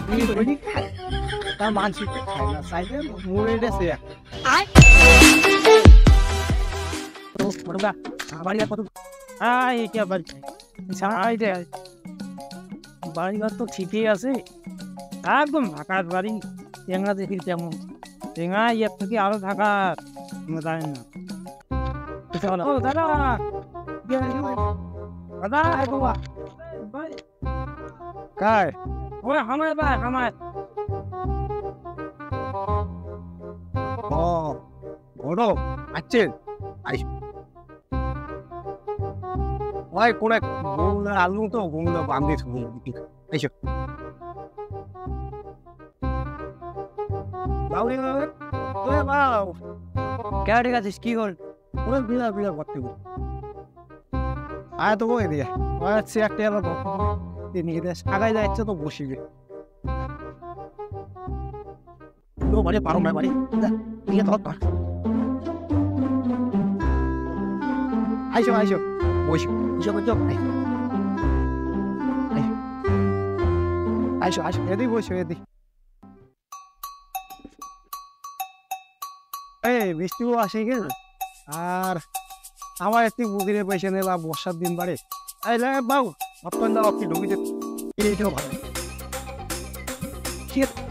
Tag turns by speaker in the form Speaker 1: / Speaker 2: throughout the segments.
Speaker 1: বিড়ি খায় তা মানসিক খায় না চাইলে মরে গেছে তো বড়গা বাড়ি কত এটা বাড়ি সাই দে বাড়ি তো ঠিকই আছে একদম ঢাকার বাড়ি টেঙ্গা দেখি তেমন টেঙ্গা এর থেকে আরো ঢাকা জানি না ও দাদা দাদা বাবা काय ओए हमारे भाई हमारे বড় আছেন আইস ওই কোন এক গোলনা আলু তো গোলনা বান্ধে শুনি আইসো বাউরি ওরে বাউ কেডা ঠিক আছিস কি হল ওরে বিলা বিলা করতে আয় তো ওই দিয়া ওই চেয়ারটা আলো নিয়ে আগায় যাচ্ছে তো বসিবে বাড়ি পারো না বাড়ি ঠিক আছে আইসো আইসো বসো বসো বসো আইসো আইসো এদি বসো এদি এই বৃষ্টিও আসে গেল আর আমার একটি বুঝিরে পয়সা নেলা বর্ষার দিন বাড়ে আইলে বাবু অত্যন্ত আপনি ঢুকিতে এটাও ভালো ঠিক আছে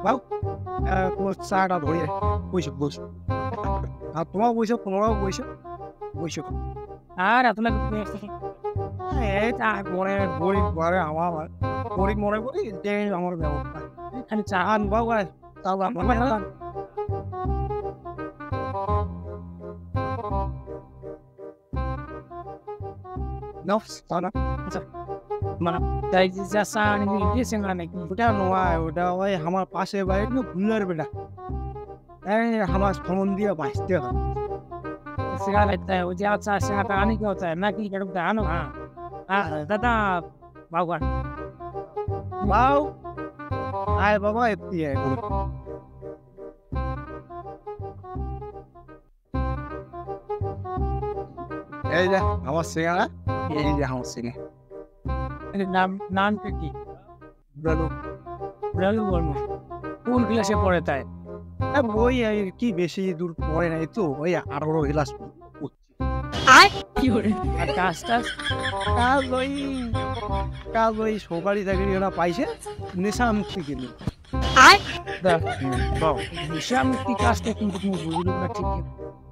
Speaker 1: বাবু তোমার চাটা ধরে বসো বসো আর তোমার বসো তোমরাও বসো বসো আর এত লাগে মনে গরিব ঘরে আমার গরিব মনে করি যে আমার ব্যবস্থা খালি চা আনবাও তাও আমার আমার পাশে বাড়ি ভুলার বেটা আমার ফোন দিয়ে বাঁচতে হবে আনি কি হচ্ছে নাকি আনো দাদা বাবু বাউ আয় বাবা এতি এই যে আমার সিঙ্গারা এই যে আমার সিঙ্গারা নাম নাম কি ব্রালু ব্রালু বলবো কোন ক্লাসে পড়ে তাই বই কি বেশি দূর পড়ে নাই তো ওই 18 ক্লাস আর কাজ ওই সরকারি চাকরি ওরা পাইছে নেশা মুক্তি গেল নেশা মুক্তি কাজটা কিন্তু তুমি বুঝলো না ঠিক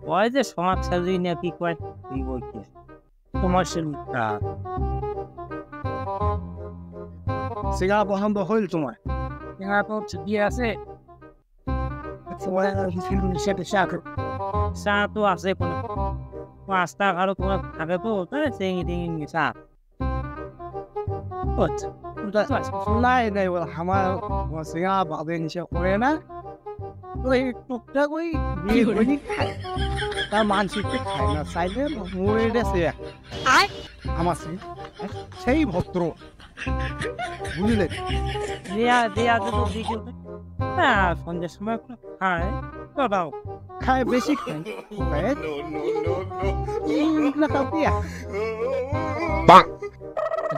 Speaker 1: ওই যে সমাজ সাজি নিয়ে কি কয় তুই বলছিস তোমার সিঙ্গা পছন্দ হইল তোমার সিঙ্গা তো বিয়ে আছে চা তো আছে কোনো পাঁচটা আরো তোমার থাকে তো চেঙ্গি টেঙ্গি চা নাই নাই আমার সিঙ্গা বাদে নিচে করে না ওই টুকটাক ওই বিয়ে খায় তার মানসিক খায় না চাইলে মরে গেছে আমার সেই ভদ্র বুঝলে দেয়া দেয়া তো দিকে না সন্ধ্যের সময় খায় দাও খায় বেশি খায়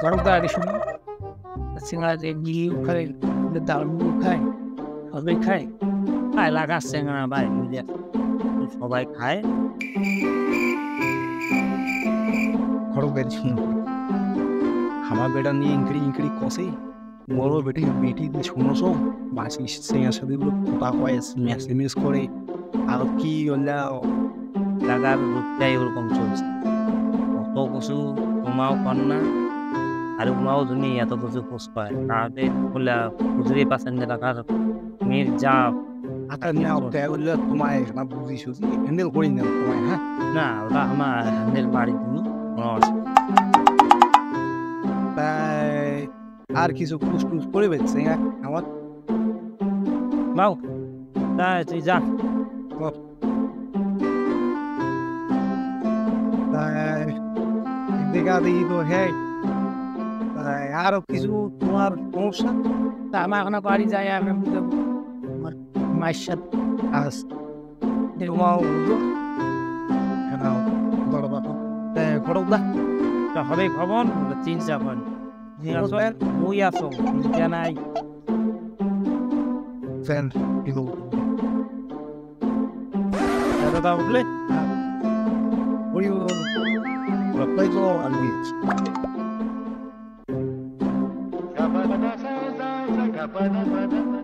Speaker 1: গরমদারি শুনো সিঙ্গারা যে গিয়ে খায় ডাল খায় সবাই খায় খায় লাগা সিঙ্গারা ভাই সবাই খায় খড়ক বের শুনো আমার বেটা নিয়ে ইংকড়ি ইংকড়ি কষে বড় বেটি বেটি শুনো সব বাসি সিঙ্গার সাথে কথা কয় মেসেমেস করে আর কি হলে লাগার রূপটাই ওরকম চলছে অত কিছু তোমাও পান না আর তোমাও তুমি এত কিছু খোঁজ পায় তাহলে বলে খুচরি পাচ্ছেন যে টাকার মেয়ের যা তোমায় বুঝি সুঝি হ্যান্ডেল করি না তোমায় হ্যাঁ না ওটা আমার হ্যান্ডেল বাড়ি তুমি আর কিছু কুসকুস করে বেচছে আমার বাউ তাই তুই যা দেখা দেখি তো হ্যাঁ আরো কিছু তোমার সমস্যা তা আমার এখন বাড়ি যাই আমার মায়ের সাথে আজ দেওয়াও কেন বড় বাবা ঘটকদা
Speaker 2: হবে খবর চিন্তা করেন বই আছো চিন্তা নাই
Speaker 1: ফ্যান কিন্তু
Speaker 2: দাদা উঠলে
Speaker 1: ওই তাই তো আমি
Speaker 3: Gapada sa sa gapada